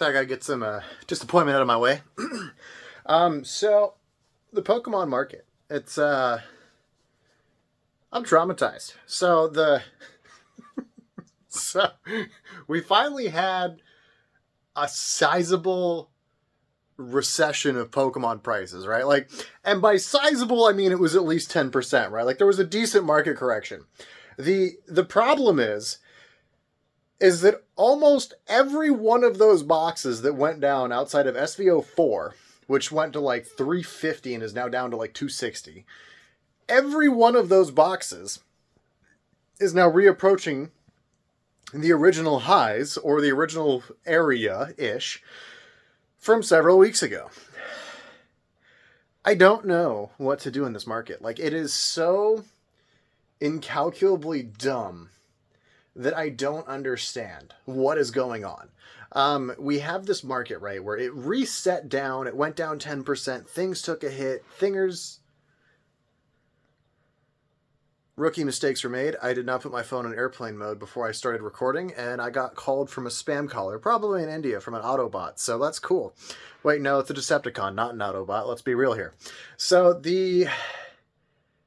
So I gotta get some disappointment out of my way. So the Pokemon market, it's I'm traumatized. So we finally had a sizable recession of Pokemon prices, right? Like, and by sizable I mean it was at least 10%, right? Like there was a decent market correction. The problem is that almost every one of those boxes that went down outside of SVO4, which went to like 350 and is now down to like 260, every one of those boxes is now reapproaching the original highs or the original area-ish from several weeks ago. I don't know what to do in this market. Like, it is so incalculably dumb that I don't understand what is going on. We have this market, right, where it reset down, it went down 10%, things took a hit, rookie mistakes were made. I did not put my phone in airplane mode before I started recording, and I got called from a spam caller, probably in India, from an Autobot, so that's cool. Wait, no, it's a Decepticon, not an Autobot, let's be real here. So the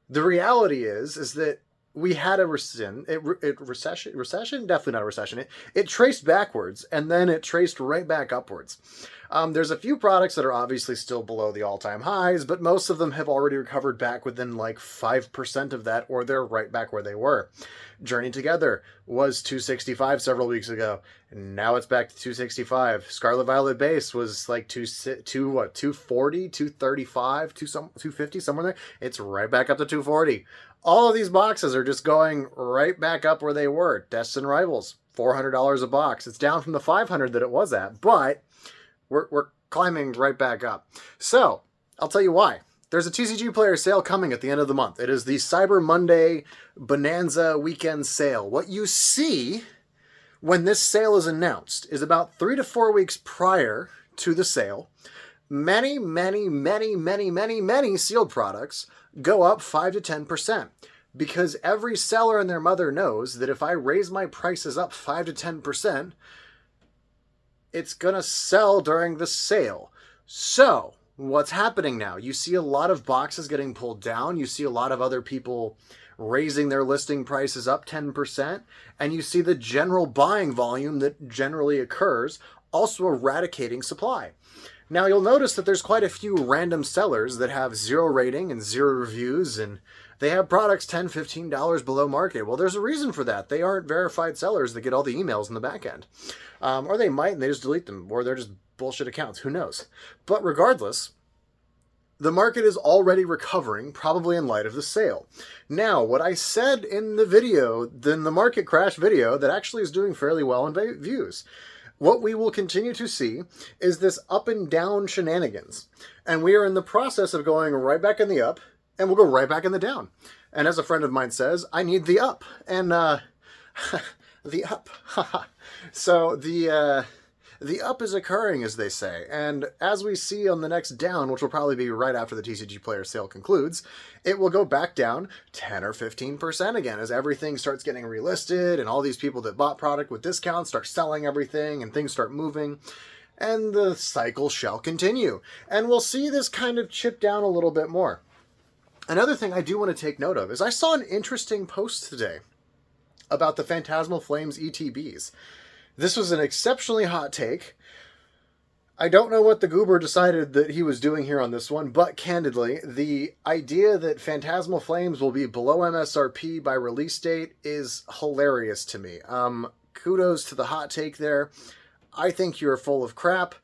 reality is that we had a recession, definitely not a recession. It traced backwards and then it traced right back upwards. There's a few products that are obviously still below the all-time highs, but most of them have already recovered back within like 5% of that, or they're right back where they were. Journey Together was 265 several weeks ago, and now it's back to 265. Scarlet Violet Base was like 240, 235, 250, somewhere there. It's right back up to 240. All of these boxes are just going right back up where they were. Destin Rivals, $400 a box. It's down from the $500 that it was at, but we're climbing right back up. So, I'll tell you why. There's a TCG player sale coming at the end of the month. It is the Cyber Monday Bonanza Weekend Sale. What you see when this sale is announced is about 3 to 4 weeks prior to the sale, many sealed products go up 5 to 10%. Because every seller and their mother knows that if I raise my prices up 5 to 10%, it's going to sell during the sale. So, what's happening now? You see a lot of boxes getting pulled down. You see a lot of other people raising their listing prices up 10%. And you see the general buying volume that generally occurs also eradicating supply. Now, you'll notice that there's quite a few random sellers that have 0 rating and 0 reviews, and they have products $10, $15 below market. Well, there's a reason for that. They aren't verified sellers that get all the emails in the back end. Or they might, and they just delete them, or they're just bullshit accounts. Who knows? But regardless, the market is already recovering, probably in light of the sale. Now, what I said in the video, in the market crash video, that actually is doing fairly well in views. What we will continue to see is this up and down shenanigans. And we are in the process of going right back in the up, and we'll go right back in the down. And as a friend of mine says, I need the up. And, the up. So the up is occurring, as they say. And as we see on the next down, which will probably be right after the TCG player sale concludes, it will go back down 10 or 15% again as everything starts getting relisted and all these people that bought product with discounts start selling everything and things start moving. And the cycle shall continue. And we'll see this kind of chip down a little bit more. Another thing I do want to take note of is I saw an interesting post today about the Phantasmal Flames ETBs. This was an exceptionally hot take. I don't know what the goober decided that he was doing here on this one, but candidly, the idea that Phantasmal Flames will be below MSRP by release date is hilarious to me. Kudos to the hot take there. I think you're full of crap,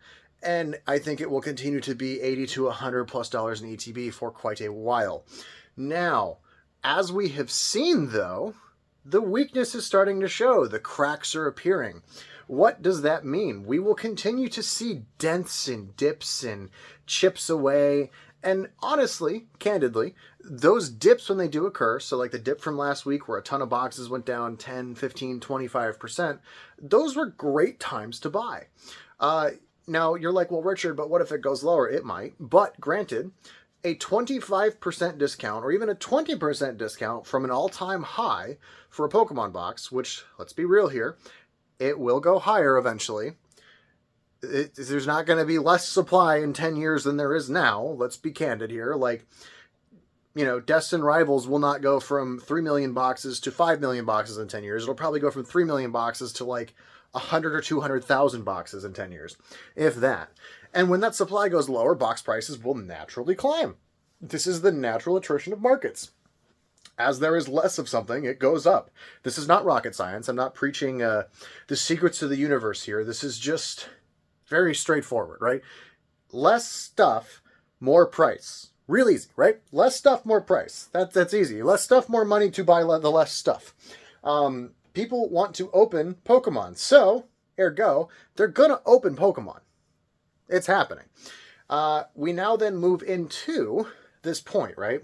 and I think it will continue to be $80 to $100+ in ETB for quite a while. Now, as we have seen though, the weakness is starting to show. The cracks are appearing. What does that mean? We will continue to see dents and dips and chips away. And honestly, candidly, those dips when they do occur, so like the dip from last week where a ton of boxes went down 10, 15, 25%, those were great times to buy. Now, you're like, well, Richard, but what if it goes lower? It might. But granted, a 25% discount or even a 20% discount from an all-time high for a Pokemon box, which, let's be real here, it will go higher eventually. There's not going to be less supply in 10 years than there is now. Let's be candid here. Like, Destin Rivals will not go from 3 million boxes to 5 million boxes in 10 years. It'll probably go from 3 million boxes to like 100 or 200,000 boxes in 10 years, if that. And when that supply goes lower, box prices will naturally climb. This is the natural attrition of markets. As there is less of something, it goes up. This is not rocket science. I'm not preaching the secrets of the universe here. This is just very straightforward, right? Less stuff, more price. Real easy, right? Less stuff, more price. That's easy. Less stuff, more money to buy the less stuff. People want to open Pokemon. So, ergo, they're going to open Pokemon. It's happening. We now then move into this point, right?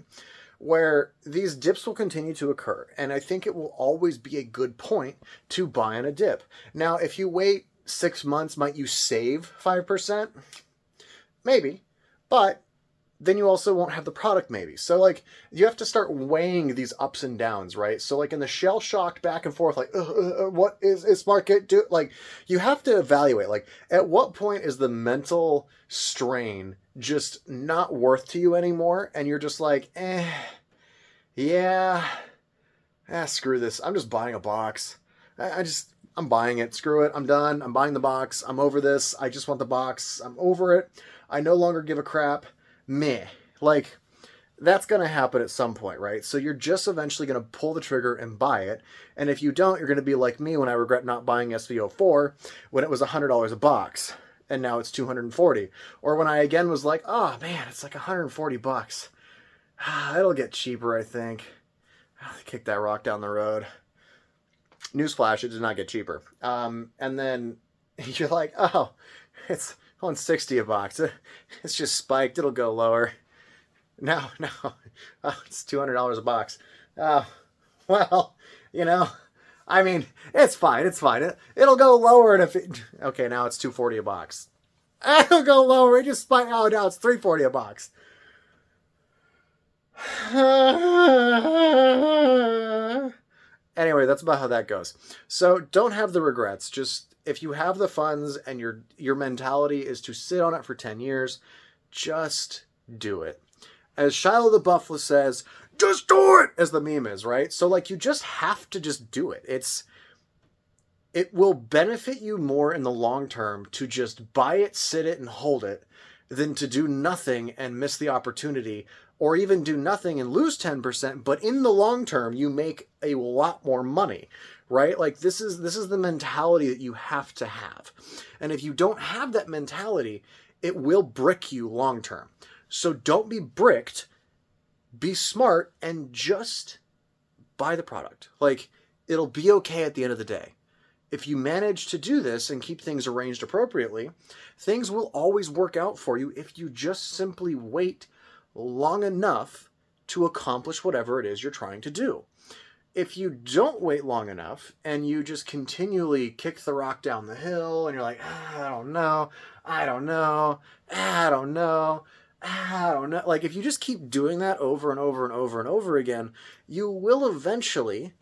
Where these dips will continue to occur. And I think it will always be a good point to buy in a dip. Now, if you wait 6 months, might you save 5%? Maybe. But then you also won't have the product maybe. So like you have to start weighing these ups and downs, right? So like in the shell shocked back and forth, like what is market do? Like you have to evaluate like at what point is the mental strain just not worth to you anymore, and you're just like, screw this. I'm just buying a box. I'm buying it. Screw it. I'm done. I'm buying the box. I'm over this. I just want the box. I'm over it. I no longer give a crap. Meh. Like, that's going to happen at some point, right? So you're just eventually going to pull the trigger and buy it. And if you don't, you're going to be like me when I regret not buying SVO4 when it was $100 a box. And now it's $240. Or when I again was like, oh man, it's like $140. It'll get cheaper, I think. Kick that rock down the road. Newsflash, it did not get cheaper. And then you're like, oh, it's $160 a box. It's just spiked. It'll go lower. No. Oh, it's $200 a box. Well, I mean, it's fine. It'll go lower. And okay, now it's $240 a box. It'll go lower. It just spiked. Oh, now it's $340 a box. Anyway, that's about how that goes. So don't have the regrets. Just if you have the funds and your mentality is to sit on it for 10 years, just do it. As Shiloh the Buffalo says, just do it, as the meme is, right? So like you just have to just do it. It will benefit you more in the long term to just buy it, sit it, and hold it than to do nothing and miss the opportunity, or even do nothing and lose 10%, but in the long term, you make a lot more money, right? Like this is the mentality that you have to have. And if you don't have that mentality, it will brick you long term. So don't be bricked, be smart, and just buy the product. Like it'll be okay at the end of the day. If you manage to do this and keep things arranged appropriately, things will always work out for you if you just simply wait long enough to accomplish whatever it is you're trying to do. If you don't wait long enough and you just continually kick the rock down the hill and you're like, I don't know. Like if you just keep doing that over and over and over and over again, you will eventually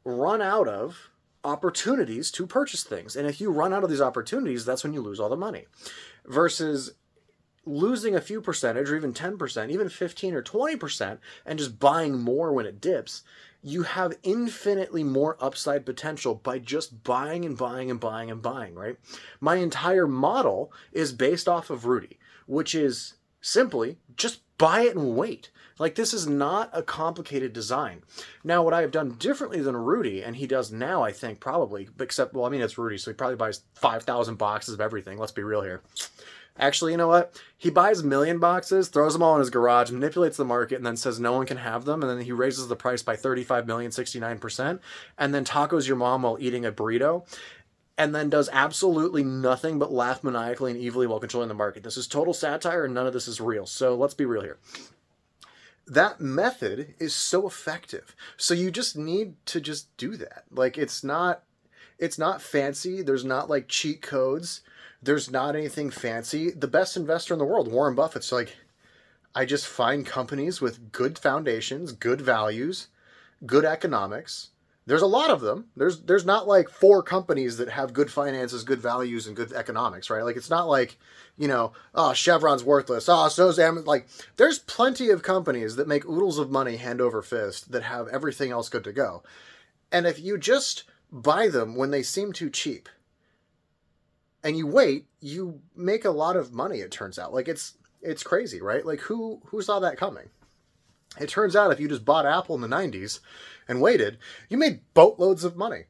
run out of opportunities to purchase things. And if you run out of these opportunities, that's when you lose all the money. Versus losing a few percentage or even 10%, even 15 or 20% and just buying more when it dips, you have infinitely more upside potential by just buying and buying and buying and buying, right? My entire model is based off of Rudy, which is simply just buy it and wait. Like this is not a complicated design. Now, what I have done differently than Rudy, and he does now, I think probably, except, well, I mean, it's Rudy, so he probably buys 5,000 boxes of everything. Let's be real here. Actually, you know what? He buys 1 million boxes, throws them all in his garage, manipulates the market, and then says no one can have them. And then he raises the price by 35 million, 69%, and then tacos your mom while eating a burrito, and then does absolutely nothing but laugh maniacally and evilly while controlling the market. This is total satire, and none of this is real. So let's be real here. That method is so effective. So you just need to just do that. Like it's not fancy. There's not like cheat codes. There's not anything fancy. The best investor in the world, Warren Buffett's like, I just find companies with good foundations, good values, good economics, There's a lot of them. There's not like 4 companies that have good finances, good values, and good economics, right? Like it's not like, oh, Chevron's worthless. Oh, so's Amazon. Like there's plenty of companies that make oodles of money hand over fist that have everything else good to go. And if you just buy them when they seem too cheap and you wait, you make a lot of money, it turns out. Like it's crazy, right? Like who saw that coming? It turns out if you just bought Apple in the 90s and waited, you made boatloads of money.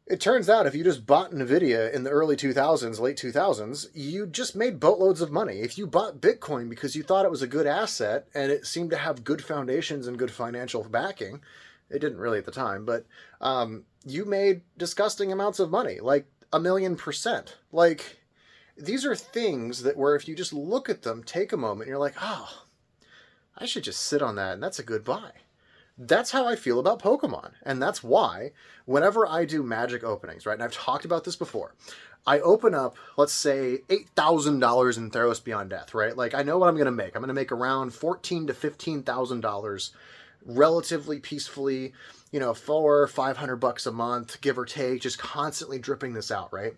It turns out if you just bought NVIDIA in the early 2000s, late 2000s, you just made boatloads of money. If you bought Bitcoin because you thought it was a good asset and it seemed to have good foundations and good financial backing, it didn't really at the time, but you made disgusting amounts of money, like 1,000,000%. Like, these are things that where if you just look at them, take a moment, and you're like, oh, I should just sit on that, and that's a good buy. That's how I feel about Pokemon. And that's why whenever I do magic openings, right, and I've talked about this before, I open up, let's say, $8,000 in Theros Beyond Death, right? Like, I know what I'm going to make. I'm going to make around $14,000 to $15,000 relatively peacefully, $400 or $500 a month, give or take, just constantly dripping this out, right?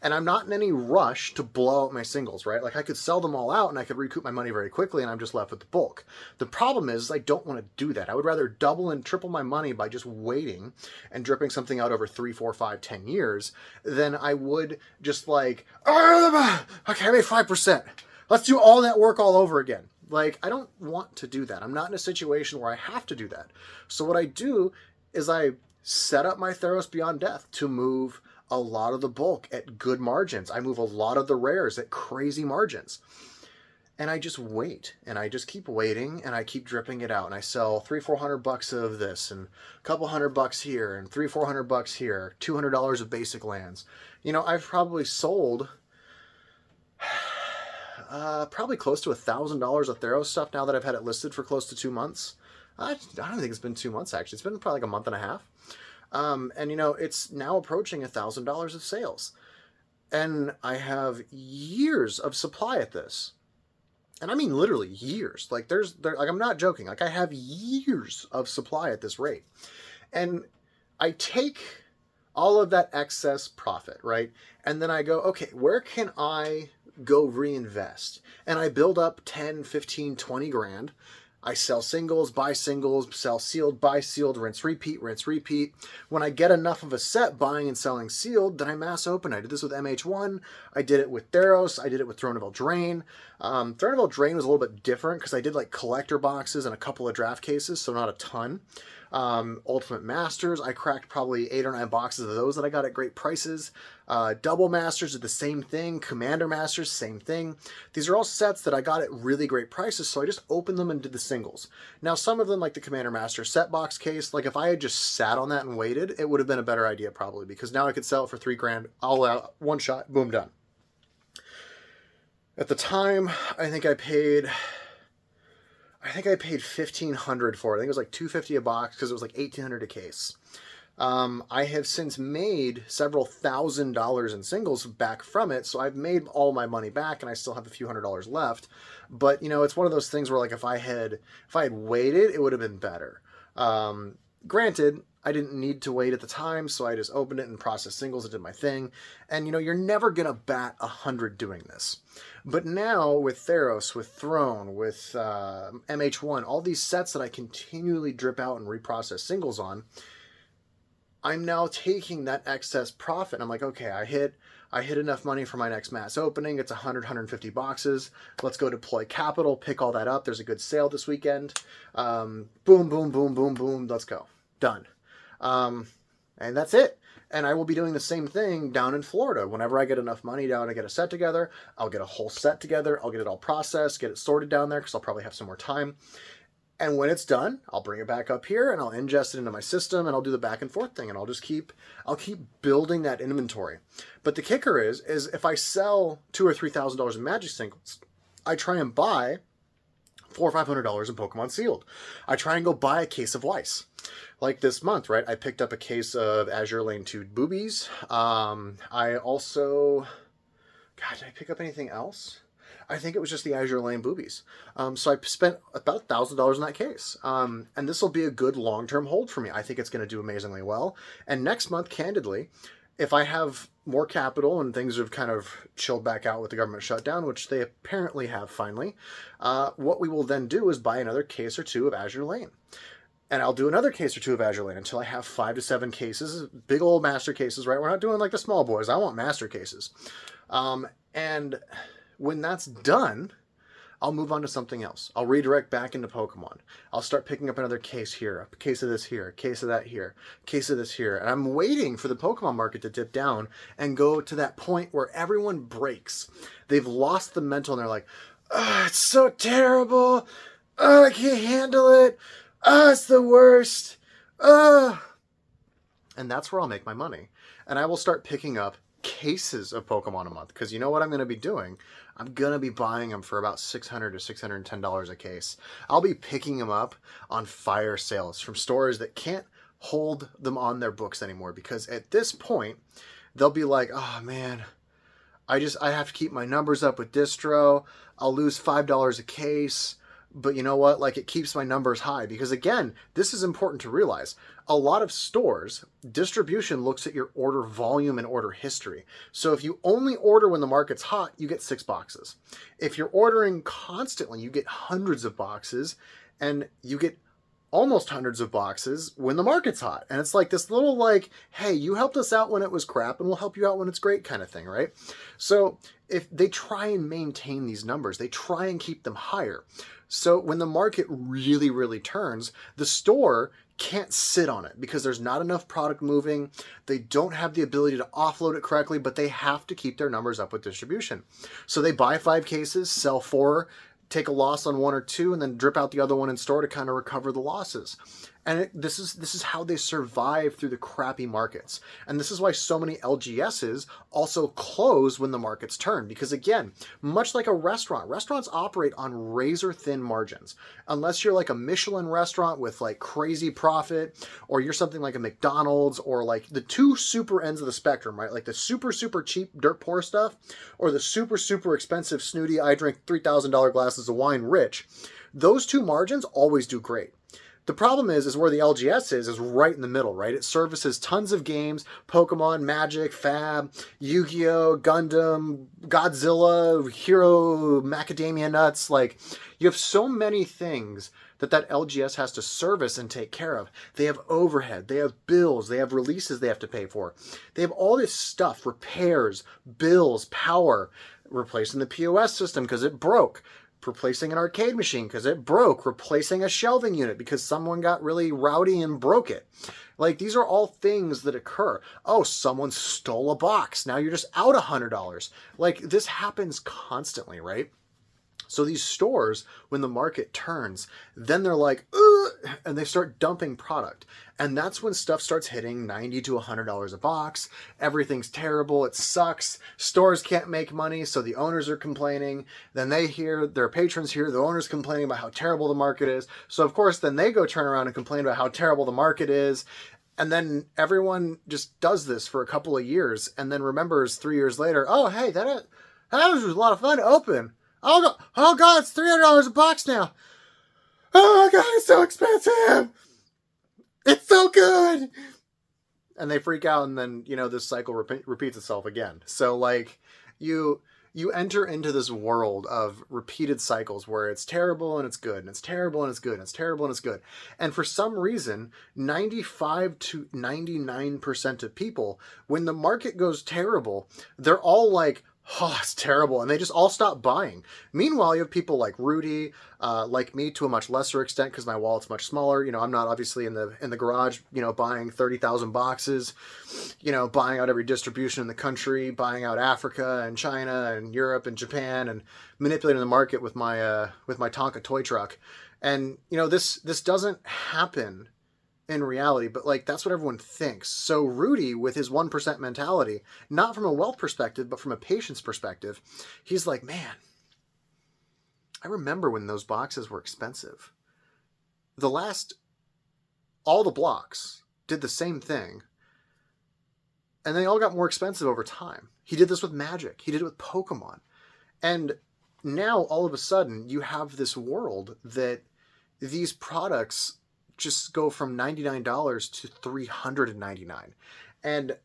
And I'm not in any rush to blow out my singles, right? Like I could sell them all out and I could recoup my money very quickly and I'm just left with the bulk. The problem is I don't want to do that. I would rather double and triple my money by just waiting and dripping something out over 3, 4, 5, 10 years than I would just like, okay, I made 5%. Let's do all that work all over again. Like, I don't want to do that. I'm not in a situation where I have to do that. So what I do is I set up my Theros Beyond Death to move a lot of the bulk at good margins. I move a lot of the rares at crazy margins. And I just wait, and I just keep waiting, and I keep dripping it out. And I sell $300-400 of this, and a couple $100 here, and $300-400 here, $200 of basic lands. I've probably sold probably close to $1,000 of Theros stuff now that I've had it listed for close to 2 months. I don't think it's been 2 months, actually. It's been probably like a month and a half. And it's now approaching $1,000 of sales. And I have years of supply at this. And I mean literally years. Like I'm not joking. Like I have years of supply at this rate. And I take all of that excess profit, right? And then I go, okay, where can I go reinvest? And I build up 10, 15, 20 grand. I sell singles, buy singles, sell sealed, buy sealed, rinse, repeat, rinse, repeat. When I get enough of a set buying and selling sealed, then I mass open. I did this with MH1. I did it with Theros. I did it with Throne of Eldraine. Throne of Eldraine was a little bit different because I did like collector boxes and a couple of draft cases, so not a ton. Ultimate Masters, I cracked probably 8 or 9 boxes of those that I got at great prices. Double Masters did the same thing. Commander Masters, same thing. These are all sets that I got at really great prices, so I just opened them and did the singles. Now, some of them, like the Commander Master set box case, like if I had just sat on that and waited, it would have been a better idea probably, because now I could sell it for 3 grand, all out, one shot, boom, done. At the time, I think I paid $1,500 for it. I think it was like $250 a box because it was like $1,800 a case. I have since made several $1,000s in singles back from it, so I've made all my money back, and I still have a few $100s left. But it's one of those things where like if I had waited, it would have been better. Granted, I didn't need to wait at the time, so I just opened it and processed singles and did my thing. And you're never gonna bat 100 doing this. But now with Theros, with Throne, with MH1, all these sets that I continually drip out and reprocess singles on, I'm now taking that excess profit. And I'm like, okay, I hit enough money for my next mass opening. It's 150 boxes. Let's go deploy capital, pick all that up. There's a good sale this weekend. Boom, boom, boom, boom, boom. Let's go. Done. And that's it. And I will be doing the same thing down in Florida. Whenever I get enough money down to get a set together, I'll get a whole set together. I'll get it all processed, get it sorted down there because I'll probably have some more time. And when it's done, I'll bring it back up here and I'll ingest it into my system and I'll do the back and forth thing and I'll keep building that inventory. But the kicker is if I sell $2,000 or $3,000 in Magic singles, I try and buy $400 or $500 in Pokemon sealed. I try and go buy a case of Weiss. Like this month, right? I picked up a case of Azure Lane 2 boobies. I also, God, did I pick up anything else? I think it was just the Azure Lane boobies. So I spent about $1,000 in that case. And this will be a good long-term hold for me. I think it's going to do amazingly well. And next month, candidly, if I have more capital and things have kind of chilled back out with the government shutdown, which they apparently have finally, what we will then do is buy another case or two of Azure Lane. And I'll do another case or two of Azure Lane until I have 5 to 7 cases, big old master cases, right? We're not doing like the small boys. I want master cases. And when that's done, I'll move on to something else. I'll redirect back into Pokemon. I'll start picking up another case here, a case of this here, a case of that here, a case of this here. And I'm waiting for the Pokemon market to dip down and go to that point where everyone breaks. They've lost the mental and they're like, oh, it's so terrible. Oh, I can't handle it. Oh, it's the worst. Oh. And that's where I'll make my money. And I will start picking up cases of Pokemon a month. Because you know what I'm going to be doing? I'm going to be buying them for about $600 to $610 a case. I'll be picking them up on fire sales from stores that can't hold them on their books anymore. Because at this point, they'll be like, oh man, I have to keep my numbers up with distro. I'll lose $5 a case. But you know what? Like, it keeps my numbers high because, again, this is important to realize. A lot of stores, distribution looks at your order volume and order history. So if you only order when the market's hot, you get 6 boxes. If you're ordering constantly, you get hundreds of boxes, and you get almost hundreds of boxes when the market's hot. And it's like this little like, hey, you helped us out when it was crap and we'll help you out when it's great kind of thing, right? So if they try and maintain these numbers, they try and keep them higher. So when the market really, really turns, the store can't sit on it because there's not enough product moving. They don't have the ability to offload it correctly, but they have to keep their numbers up with distribution. So they buy 5 cases, sell 4, take a loss on 1 or 2, and then drip out the other one in store to kind of recover the losses. And this is how they survive through the crappy markets. And this is why so many LGSs also close when the markets turn. Because again, much like a restaurant, restaurants operate on razor thin margins. Unless you're like a Michelin restaurant with like crazy profit, or you're something like a McDonald's, or like the 2 super ends of the spectrum, right? Like the super, super cheap dirt poor stuff, or the super, super expensive snooty, I drink $3,000 glasses of wine rich. Those 2 margins always do great. The problem is where the LGS is right in the middle, right? It services tons of games, Pokemon, Magic, Fab, Yu-Gi-Oh, Gundam, Godzilla, Hero, Macadamia Nuts. Like, you have so many things that LGS has to service and take care of. They have overhead, they have bills, they have releases they have to pay for. They have all this stuff, repairs, bills, power, replacing the POS system because it broke, replacing an arcade machine because it broke, replacing a shelving unit because someone got really rowdy and broke it. Like, these are all things that occur. Oh, someone stole a box. Now you're just out $100. Like, this happens constantly, right? So these stores, when the market turns, then they're like, ugh, and they start dumping product. And that's when stuff starts hitting $90 to $100 a box. Everything's terrible. It sucks. Stores can't make money, so the owners are complaining. Then they hear, their patrons hear the owners complaining about how terrible the market is. So, of course, then they go turn around and complain about how terrible the market is. And then everyone just does this for a couple of years and then remembers 3 years later, oh, hey, that was a lot of fun to open. Oh God, it's $300 a box now. Oh my God, it's so expensive. It's so good. And they freak out, and then, you know, this cycle repeats itself again. So, like, you enter into this world of repeated cycles where it's terrible and it's good, and it's terrible and it's good, and it's terrible and it's good. And for some reason, 95 to 99% of people, when the market goes terrible, they're all like, oh, it's terrible. And they just all stop buying. Meanwhile, you have people like Rudy, like me to a much lesser extent because my wallet's much smaller. You know, I'm not obviously in the garage, you know, buying 30,000 boxes, you know, buying out every distribution in the country, buying out Africa and China and Europe and Japan and manipulating the market with my Tonka toy truck. And, you know, this doesn't happen in reality, but like, that's what everyone thinks. So Rudy, with his 1% mentality, not from a wealth perspective, but from a patience perspective, he's like, man, I remember when those boxes were expensive. All the blocks did the same thing, and they all got more expensive over time. He did this with Magic. He did it with Pokemon. And now all of a sudden you have this world that these products just go from $99 to $399. And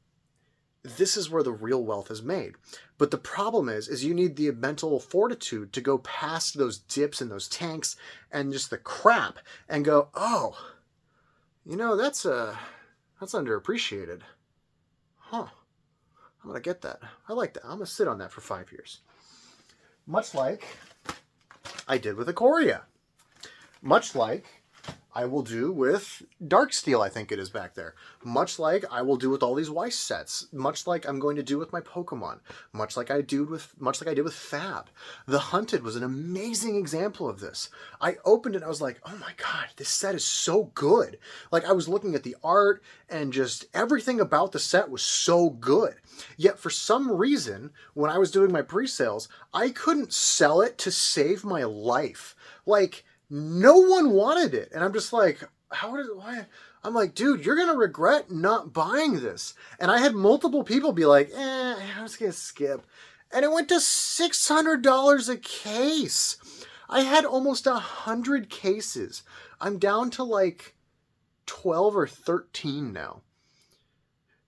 this is where the real wealth is made. But the problem is you need the mental fortitude to go past those dips and those tanks and just the crap and go, oh, that's underappreciated. Huh. I'm going to get that. I like that. I'm going to sit on that for 5 years. Much like I did with Ikoria. Much like I will do with Darksteel, I think it is back there. Much like I will do with all these Weiss sets. Much like I'm going to do with my Pokemon. Much like I did with Fab. The Hunted was an amazing example of this. I opened it and I was like, oh my god, this set is so good. Like, I was looking at the art and just everything about the set was so good. Yet for some reason, when I was doing my pre-sales, I couldn't sell it to save my life. Like, no one wanted it. And I'm just like, why? I'm like, dude, you're going to regret not buying this. And I had multiple people be like, I'm just going to skip. And it went to $600 a case. I had almost 100 cases. I'm down to like 12 or 13 now.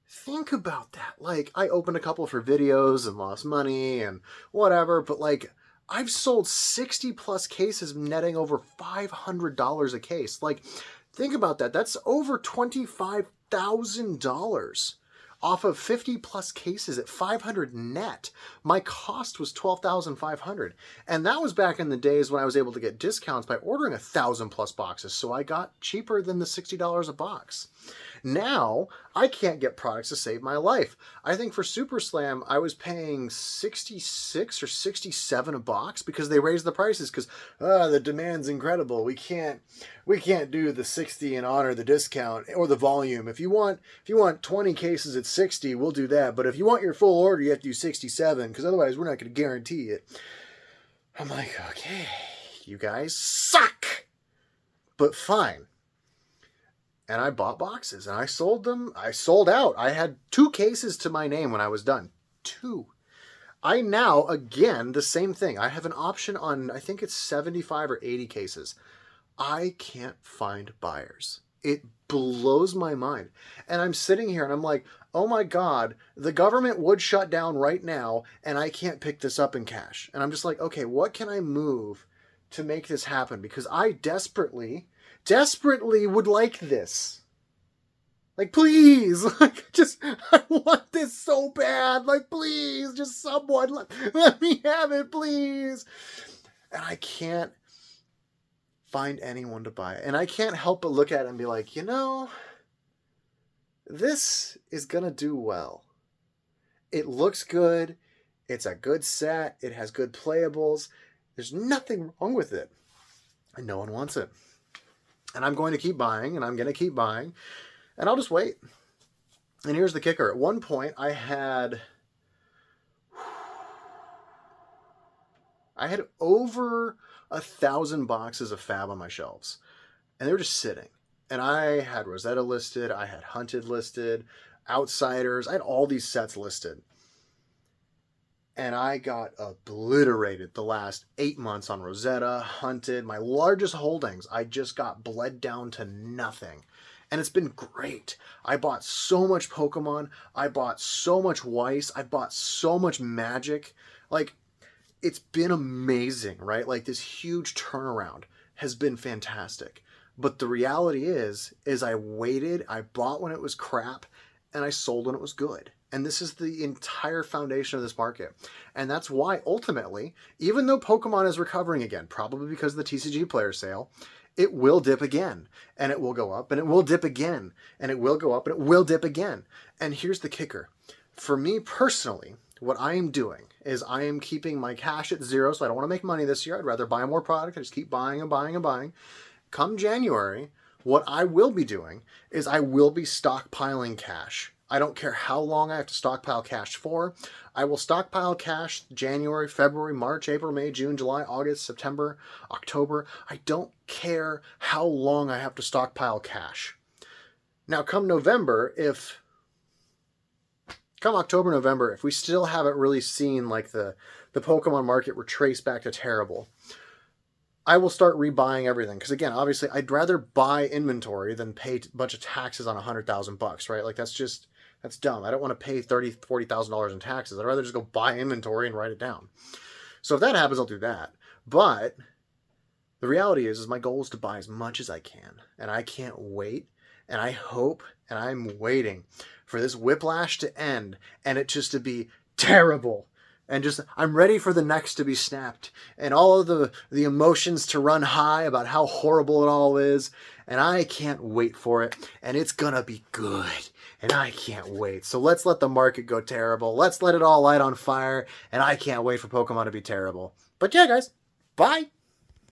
Think about that. Like, I opened a couple for videos and lost money and whatever, but like, I've sold 60 plus cases netting over $500 a case. Like, think about that. That's over $25,000 off of 50 plus cases at 500 net. My cost was $12,500. And that was back in the days when I was able to get discounts by ordering 1,000 plus boxes. So I got cheaper than the $60 a box. Now, I can't get products to save my life. I think for Super Slam, I was paying $66 or $67 a box because they raised the prices because the demand's incredible. We can't do the 60 and honor the discount or the volume. If you want 20 cases at 60, we'll do that. But if you want your full order, you have to do 67 because otherwise we're not going to guarantee it. I'm like, okay, you guys suck, but fine. And I bought boxes and I sold them. I sold out. I had 2 cases to my name when I was done. 2. I now, again, the same thing. I have an option on, I think it's 75 or 80 cases. I can't find buyers. It blows my mind. And I'm sitting here and I'm like, oh my God, the government would shut down right now and I can't pick this up in cash. And I'm just like, okay, what can I move to make this happen? Because I desperately would like this. Like, please, I want this so bad. Like, please, just someone let me have it, please. And I can't find anyone to buy it. And I can't help but look at it and be like, this is gonna do well. It looks good. It's a good set. It has good playables. There's nothing wrong with it. And no one wants it. And I'm going to keep buying, and I'm going to keep buying, and I'll just wait. And here's the kicker. At one point, I had over 1,000 boxes of Fab on my shelves, and they were just sitting. And I had Rosetta listed, I had Hunted listed, Outsiders, I had all these sets listed. And I got obliterated the last 8 months on Rosetta, Hunted. My largest holdings, I just got bled down to nothing. And it's been great. I bought so much Pokemon. I bought so much Weiss. I bought so much Magic. Like, it's been amazing, right? Like, this huge turnaround has been fantastic. But the reality is I waited, I bought when it was crap, and I sold when it was good. And this is the entire foundation of this market. And that's why, ultimately, even though Pokemon is recovering again, probably because of the TCG player sale, it will dip again. And it will go up, and it will dip again. And it will go up, and it will dip again. And here's the kicker. For me personally, what I am doing is I am keeping my cash at 0, so I don't want to make money this year. I'd rather buy more product. I just keep buying and buying and buying. Come January, what I will be doing is I will be stockpiling cash. I don't care how long I have to stockpile cash for. I will stockpile cash January, February, March, April, May, June, July, August, September, October. I don't care how long I have to stockpile cash. Now, come November, if come October, November, if we still haven't really seen like the Pokemon market retrace back to terrible, I will start rebuying everything. Because again, obviously, I'd rather buy inventory than pay a bunch of taxes on $100,000, right? Like that's dumb. I don't want to pay $40,000 in taxes. I'd rather just go buy inventory and write it down. So if that happens, I'll do that. But the reality is my goal is to buy as much as I can, and I can't wait. And I hope, and I'm waiting for this Whiplash to end, and it just to be terrible. And just, I'm ready for the next to be snapped and all of the emotions to run high about how horrible it all is. And I can't wait for it. And it's gonna be good. And I can't wait. So let's let the market go terrible. Let's let it all light on fire. And I can't wait for Pokemon to be terrible. But yeah, guys, bye.